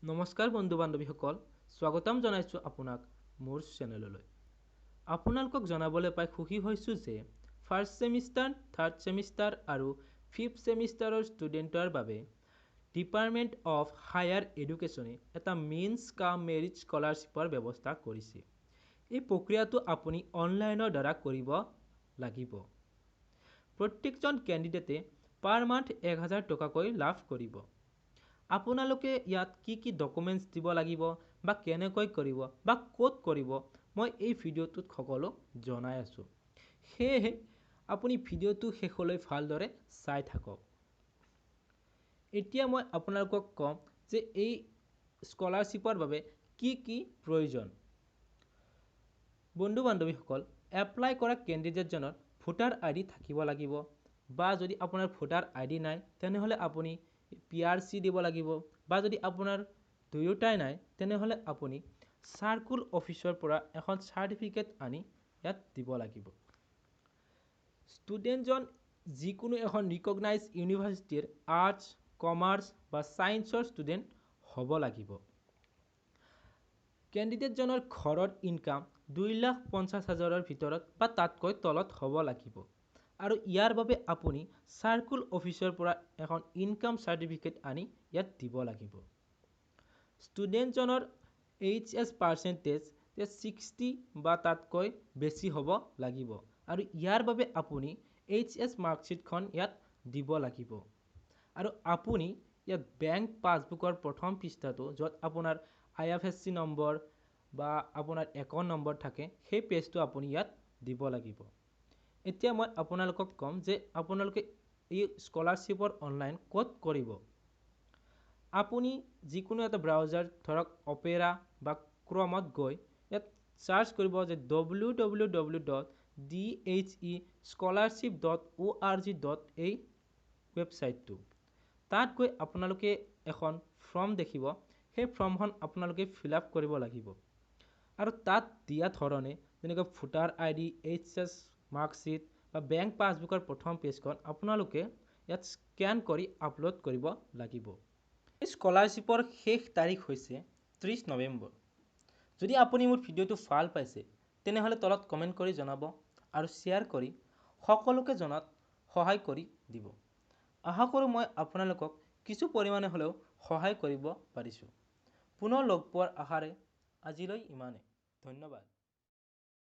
নমস্কাৰ বন্ধু বান্ধৱীসকল, স্বাগতম জনাইছোঁ আপোনাক মোৰ চেনেললৈ। আপোনালোকক জনাবলৈ পাই সুখী হৈছোঁ যে ফাৰ্ষ্ট ছেমিষ্টাৰ, থাৰ্ড ছেমিষ্টাৰ আৰু ফিফ্থ ছেমিষ্টাৰৰ ষ্টুডেণ্টৰ বাবে ডিপাৰ্টমেণ্ট অফ হায়াৰ এডুকেশ্যনে এটা মিনছ কাম মেৰিট স্কলাৰশ্বিপৰ ব্যৱস্থা কৰিছে। এই প্ৰক্ৰিয়াটো আপুনি অনলাইনৰ দ্বাৰা কৰিব লাগিব। প্ৰত্যেকজন কেণ্ডিডেটে পাৰ মান্থ 1000 টকাকৈ লাভ কৰিব। আপোনালোকে ইয়াত কি ডকুমেণ্টছ দিব লাগিব বা কেনেকৈ কৰিব বা ক'ত কৰিব, মই এই ভিডিঅ'টোত সকলো জনাই আছোঁ। সেয়েহে আপুনি ভিডিঅ'টো শেষলৈ ভালদৰে চাই থাকক। এতিয়া মই আপোনালোকক ক'ম যে এই স্কলাৰশ্বিপৰ বাবে কি প্ৰয়োজন। বন্ধু বান্ধৱীসকল, এপ্লাই কৰা কেণ্ডিডেটজনৰ ভোটাৰ ID থাকিব লাগিব, বা যদি আপোনাৰ ভোটাৰ ID নাই তেনেহ'লে আপুনি PRC দিব লাগিব, বা যদি আপোনাৰ দুয়োটাই নাই তেনেহ'লে আপুনি চাৰ্কুল অফিচৰ পৰা এখন চাৰ্টিফিকেট আনি ইয়াত দিব লাগিব। ষ্টুডেণ্টজন যিকোনো এখন ৰিকগনাইজ ইউনিভাৰ্চিটিৰ আৰ্টছ, কমাৰ্চ বা ছায়েন্সৰ ষ্টুডেণ্ট হ'ব লাগিব। কেণ্ডিডেটজনৰ ঘৰৰ ইনকাম 2,50,000ৰ ভিতৰত বা তাতকৈ তলত হ'ব লাগিব, আৰু ইয়াৰ বাবে আপুনি চাৰ্কুল অফিচৰ পৰা এখন ইনকাম চাৰ্টিফিকেট আনি ইয়াত দিব লাগিব। ষ্টুডেণ্টজনৰ HS পাৰ্চেণ্টেজ 60 বা তাতকৈ বেছি হ'ব লাগিব, আৰু ইয়াৰ বাবে আপুনি HS মাৰ্কশ্বিটখন ইয়াত দিব লাগিব। আৰু আপুনি ইয়াত বেংক পাছবুকৰ প্ৰথম পৃষ্ঠাটো, য'ত আপোনাৰ IFSC নম্বৰ বা আপোনাৰ একাউণ্ট নম্বৰ থাকে, সেই পেজটো আপুনি ইয়াত দিব লাগিব। এতিয়া মই আপোনালোকক ক'ম যে আপোনালোকে এই স্কলাৰশ্বিপৰ অনলাইন ক'ত কৰিব। আপুনি যিকোনো এটা ব্ৰাউজাৰ, ধৰক অপেৰা বা ক্ৰমত গৈ ইয়াত চাৰ্চ কৰিব যে www.dhescholarship.org. এই ৱেবছাইটটো, তাত গৈ আপোনালোকে এখন ফৰ্ম দেখিব। সেই ফৰ্মখন আপোনালোকে ফিল আপ কৰিব লাগিব, আৰু তাত দিয়া ধৰণে যেনেকৈ ভোটাৰ ID, HS মাৰ্কশ্বিট বা বেংক পাছবুকৰ প্ৰথম পেজখন আপোনালোকে ইয়াত স্কেন কৰি আপলোড কৰিব লাগিব। এই স্কলাৰশ্বিপৰ শেষ তাৰিখ হৈছে 30 নৱেম্বৰ। যদি আপুনি মোৰ ভিডিঅ'টো ভাল পাইছে তেনেহ'লে তলত কমেণ্ট কৰি জনাব আৰু শ্বেয়াৰ কৰি সকলোকে জনাত সহায় কৰি দিব। আশা কৰোঁ মই আপোনালোকক কিছু পৰিমাণে হ'লেও সহায় কৰিব পাৰিছোঁ। পুনৰ লগ পোৱাৰ আশাৰে আজিলৈ ইমানে। ধন্যবাদ।